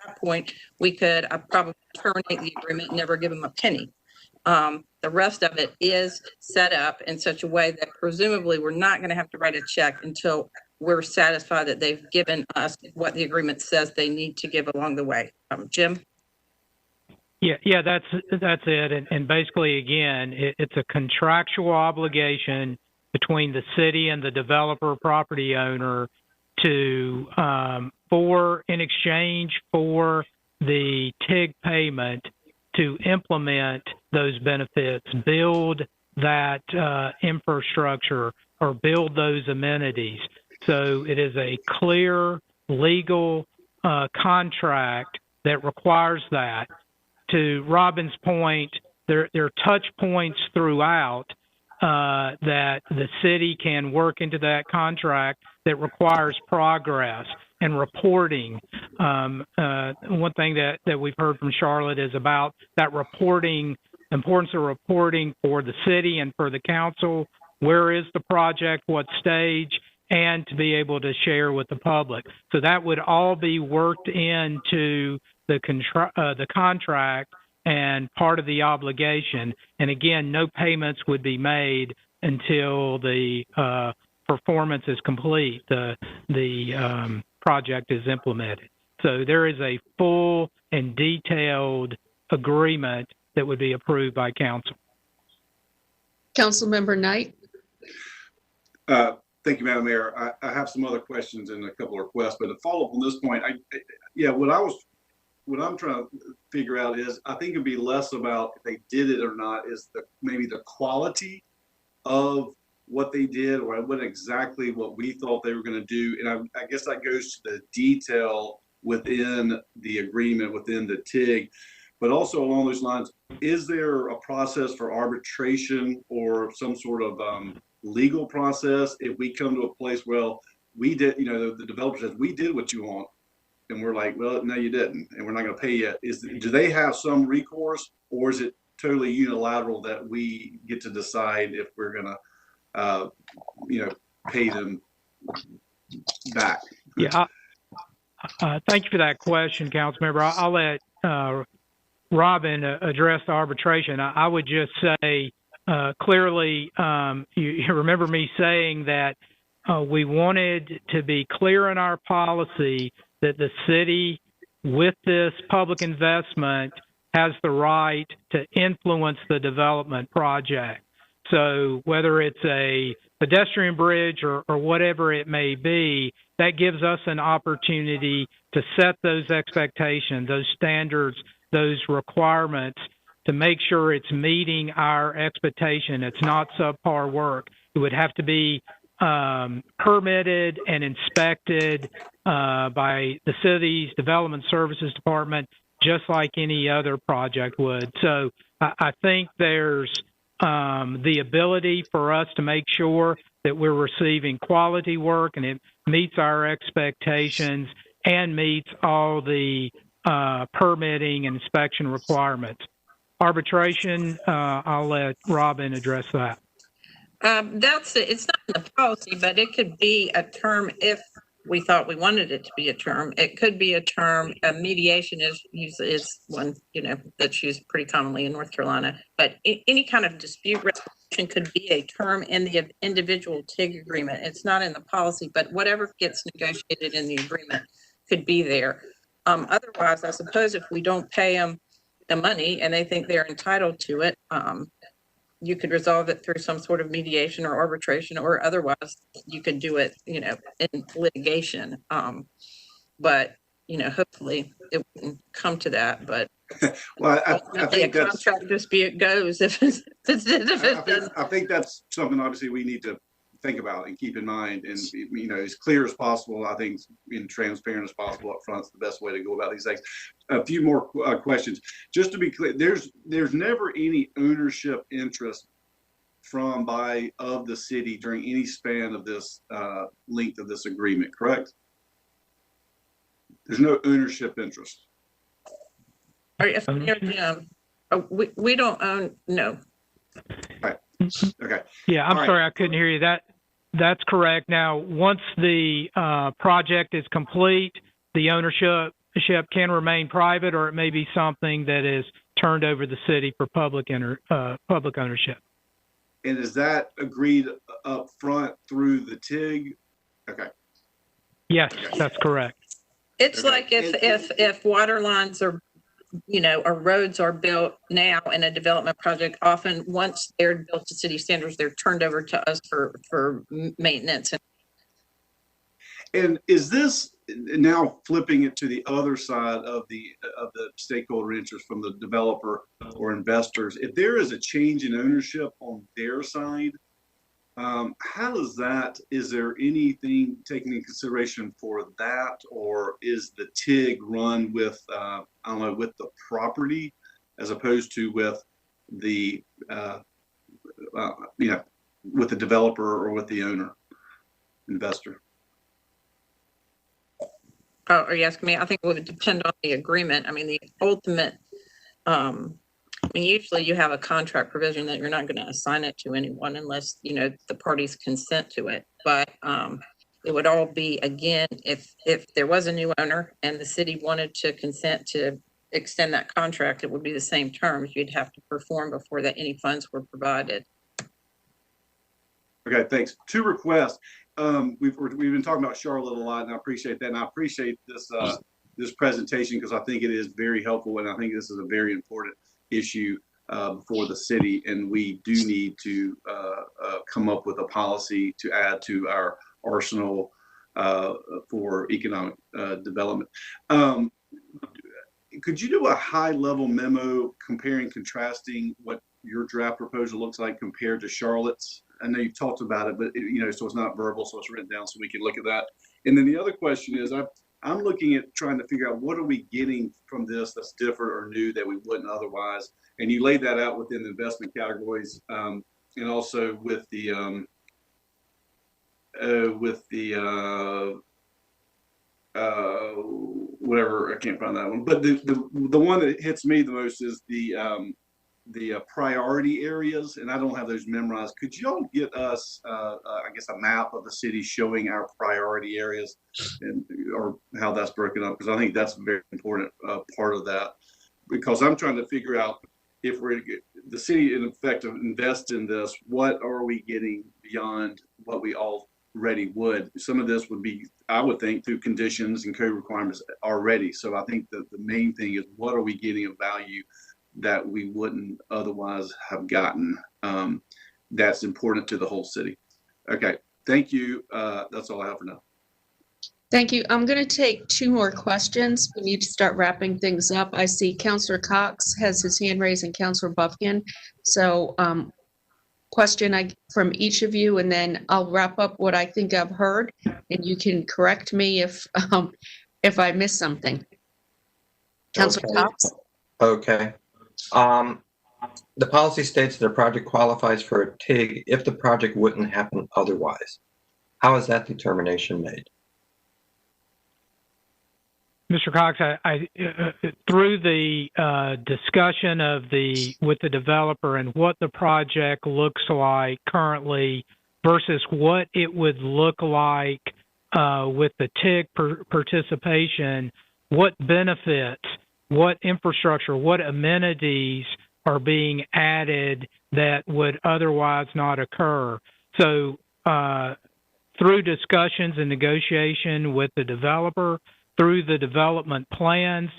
E: that point. We could probably terminate the agreement and never give them a penny. The rest of it is set up in such a way that presumably we're not going to have to write a check until we're satisfied that they've given us what the agreement says they need to give along the way. Jim?
B: Yeah, that's it. And basically, again, it's a contractual obligation between the city and the developer property owner to, in exchange for the TIG payment, to implement those benefits, build that infrastructure, or build those amenities. So it is a clear legal contract that requires that. To Robin's point, there are touch points throughout that the city can work into that contract that requires progress and reporting. One thing that we've heard from Charlotte is about that reporting, importance of reporting for the city and for the council. Where is the project? What stage? And to be able to share with the public. So that would all be worked into the contract and part of the obligation. And again, no payments would be made until the performance is complete, the project is implemented. So there is a full and detailed agreement that would be approved by council.
A: Councilmember Knight.
H: Thank you, Madam Mayor. I have some other questions and a couple of requests, but to follow up on this point, what I'm trying to figure out is, I think it'd be less about if they did it or not, is maybe the quality of what they did, or what exactly what we thought they were going to do. And I guess that goes to the detail within the agreement, within the TIG. But also along those lines, is there a process for arbitration or some sort of legal process if we come to a place, well, we did, the developer says, we did what you want, and we're like, well, no, you didn't, and we're not going to pay you. Do they have some recourse, or is it totally unilateral that we get to decide if we're going to, pay them back?
B: Yeah. Thank you for that question, Councilmember. I'll let Robin address the arbitration. I would just say clearly, you remember me saying that we wanted to be clear in our policy that the city, with this public investment, has the right to influence the development project. So whether it's a pedestrian bridge or whatever it may be, that gives us an opportunity to set those expectations, those standards, those requirements, to make sure it's meeting our expectation. It's not subpar work. It would have to be permitted and inspected by the city's Development Services Department, just like any other project would. So I think there's the ability for us to make sure that we're receiving quality work and it meets our expectations and meets all the permitting and inspection requirements. Arbitration, I'll let Robin address that.
E: It's not in the policy, but it could be a term if we thought we wanted it to be a term. It could be a term. Mediation is one, that's used pretty commonly in North Carolina. But any kind of dispute resolution could be a term in the individual TIG agreement. It's not in the policy, but whatever gets negotiated in the agreement could be there. Otherwise, I suppose if we don't pay them the money and they think they're entitled to it, you could resolve it through some sort of mediation or arbitration, or otherwise you could do it, in litigation. But, hopefully it wouldn't come to that, but
H: well, I think
E: a contract dispute goes if it's
H: I think that's something obviously we need to think about and keep in mind, and as clear as possible. I think being transparent as possible up front is the best way to go about these things. A few more questions, just to be clear. There's never any ownership interest from of the city during any span of this length of this agreement, correct? There's no ownership interest.
E: We don't own, no.
H: Okay.
B: Yeah, I'm
H: All right.
B: sorry, I couldn't hear you. That's correct. Now, once the project is complete, the ownership can remain private, or it may be something that is turned over to the city for public ownership.
H: And is that agreed up front through the TIG? Okay.
B: Yes, that's correct.
E: It's
H: Okay.
E: like if water lines are, or roads are built now in a development project, often once they're built to city standards, they're turned over to us for maintenance.
H: And is this now flipping it to the other side of the stakeholder interest from the developer or investors? If there is a change in ownership on their side, how does that? Is there anything taken in consideration for that, or is the TIG run with I don't know, with the property as opposed to with the with the developer or with the owner investor?
E: Oh, are you asking me? I think it would depend on the agreement. I mean, the ultimate, usually you have a contract provision that you're not going to assign it to anyone unless, the parties consent to it. But it would all be, again, if there was a new owner and the city wanted to consent to extend that contract, it would be the same terms you'd have to perform before that any funds were provided.
H: Okay, thanks. Two requests. We've been talking about Charlotte a lot, and I appreciate that. And I appreciate this this presentation because I think it is very helpful, and I think this is a very important issue for the city. And we do need to come up with a policy to add to our arsenal for economic development. Could you do a high-level memo comparing, contrasting what your draft proposal looks like compared to Charlotte's? I know you've talked about it, but so it's not verbal, so it's written down so we can look at that. And then the other question is, I'm looking at trying to figure out what are we getting from this that's different or new that we wouldn't otherwise. And you laid that out within the investment categories, and also with the whatever, I can't find that one. But the one that hits me the most is the priority areas, and I don't have those memorized. Could you all get us, I guess, a map of the city showing our priority areas or how that's broken up? Because I think that's a very important part of that. Because I'm trying to figure out if the city, in effect, invest in this, what are we getting beyond what we already would? Some of this would be, I would think, through conditions and code requirements already. So I think that the main thing is what are we getting of value that we wouldn't otherwise have gotten, that's important to the whole city. Okay, thank you. That's all I have for now.
A: Thank you. I'm going to take two more questions. We need to start wrapping things up. I see Councillor Cox has his hand raised and Councillor Buffkin. So question from each of you, and then I'll wrap up what I think I've heard, and you can correct me if I miss something. Councillor Cox?
D: Okay. The policy states that a project qualifies for a TIG if the project wouldn't happen otherwise. How is that determination made?
B: Mr. Cox, through the discussion with the developer and what the project looks like currently versus what it would look like with the TIG participation, what benefits, what infrastructure, what amenities are being added that would otherwise not occur. So through discussions and negotiation with the developer, through the development plans,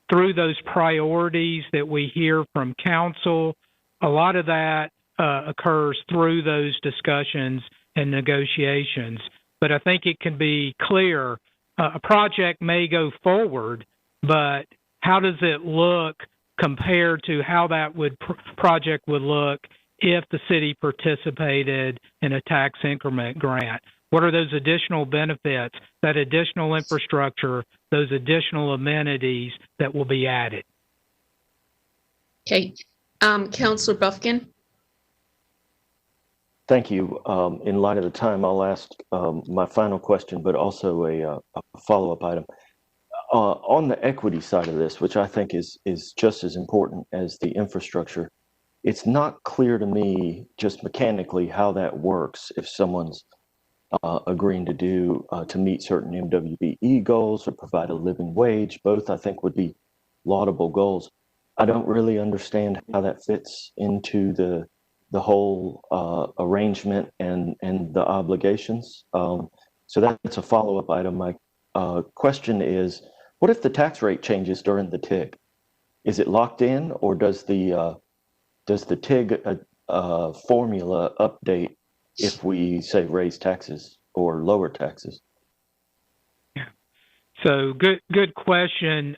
B: through those priorities that we hear from council, a lot of that occurs through those discussions and negotiations. But I think it can be clear, a project may go forward, but how does it look compared to how that project would look if the city participated in a tax increment grant? What are those additional benefits, that additional infrastructure, those additional amenities that will be added?
A: Okay. Councillor Buffkin?
G: Thank you. In light of the time, I'll ask my final question, but also a follow-up item. On the equity side of this, which I think is just as important as the infrastructure, it's not clear to me just mechanically how that works if someone's agreeing to meet certain MWBE goals or provide a living wage. Both, I think, would be laudable goals. I don't really understand how that fits into the whole arrangement and the obligations. So that's a follow-up item. My question is, what if the tax rate changes during the TIG? Is it locked in, or does the TIG formula update if we say raise taxes or lower taxes?
B: So good question.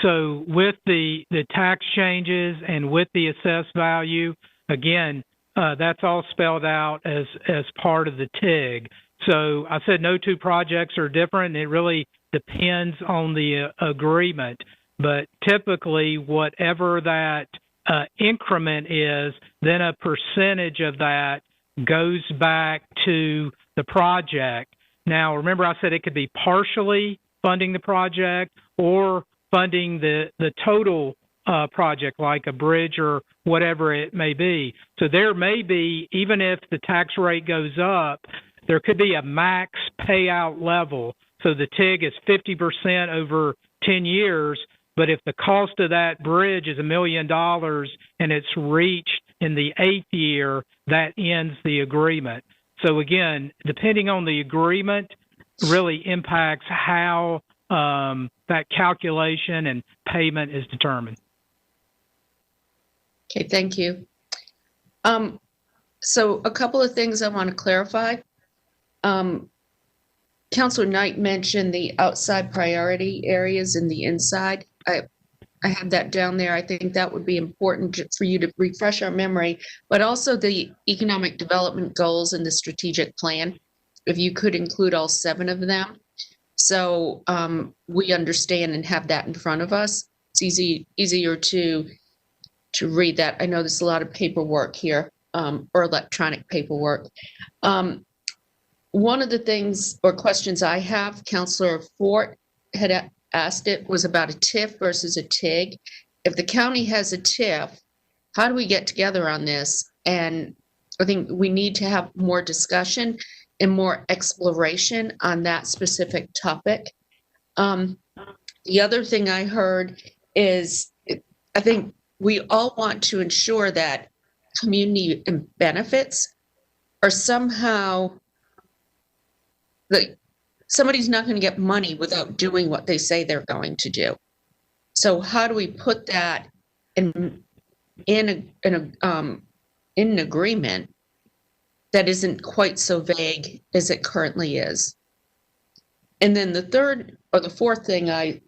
B: So with the tax changes and with the assessed value, again, that's all spelled out as part of the TIG. So I said no two projects are different. It really depends on the agreement. But typically, whatever that increment is, then a percentage of that goes back to the project. Now, remember I said it could be partially funding the project or funding the total project, like a bridge or whatever it may be. So there may be, even if the tax rate goes up, there could be a max payout level. So the TIG is 50% over 10 years, but if the cost of that bridge is $1 million and it's reached in the 8th year, that ends the agreement. So again, depending on the agreement, really impacts how that calculation and payment is determined.
A: Okay, thank you. So a couple of things I want to clarify. Councilor Knight mentioned the outside priority areas and the inside. I had that down there. I think that would be important for you to refresh our memory, but also the economic development goals in the strategic plan, if you could include all 7 of them. So we understand and have that in front of us. It's easier to read that. I know there's a lot of paperwork here, or electronic paperwork. One of the things or questions I have, Councilor Fort had asked it, was about a TIF versus a TIG. If the county has a TIF, how do we get together on this? And I think we need to have more discussion and more exploration on that specific topic. The other thing I heard is, I think we all want to ensure that community benefits are somehow, somebody's not going to get money without doing what they say they're going to do. So how do we put that in an agreement that isn't quite so vague as it currently is? And then the third or the fourth thing I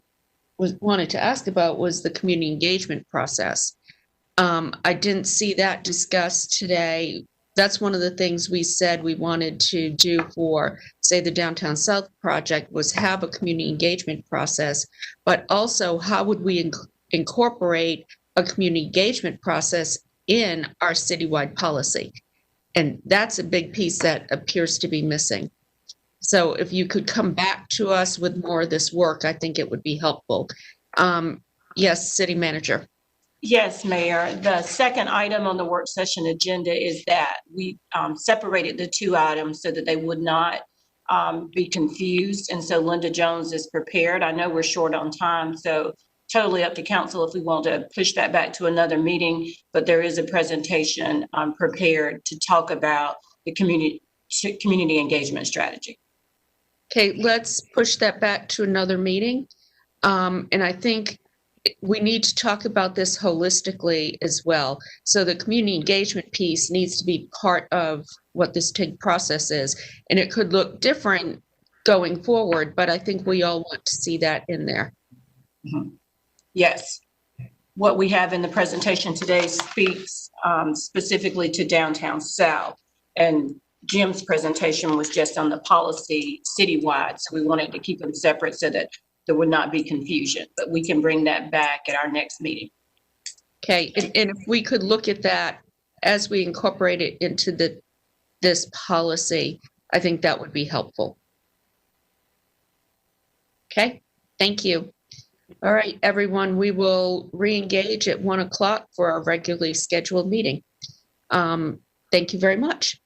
A: wanted to ask about was the community engagement process. I didn't see that discussed today. That's one of the things we said we wanted to do for, say, the Downtown South project, was have a community engagement process, but also how would we incorporate a community engagement process in our citywide policy? And that's a big piece that appears to be missing. So if you could come back to us with more of this work, I think it would be helpful. Yes, City Manager.
I: Yes, Mayor. The second item on the work session agenda is that we separated the 2 items so that they would not be confused. And so Linda Jones is prepared. I know we're short on time, so totally up to council if we want to push that back to another meeting, but there is a presentation prepared to talk about the community engagement strategy.
A: Okay, let's push that back to another meeting. And I think we need to talk about this holistically as well. So the community engagement piece needs to be part of what this TIG process is. And it could look different going forward, but I think we all want to see that in there.
I: Mm-hmm. Yes. What we have in the presentation today speaks specifically to Downtown South, and Jim's presentation was just on the policy citywide. So we wanted to keep them separate so that there would not be confusion, but we can bring that back at our next meeting.
A: Okay, and if we could look at that as we incorporate it into the this policy, I think that would be helpful. Okay, thank you. All right, everyone, we will re-engage at 1 o'clock for our regularly scheduled meeting. Thank you very much.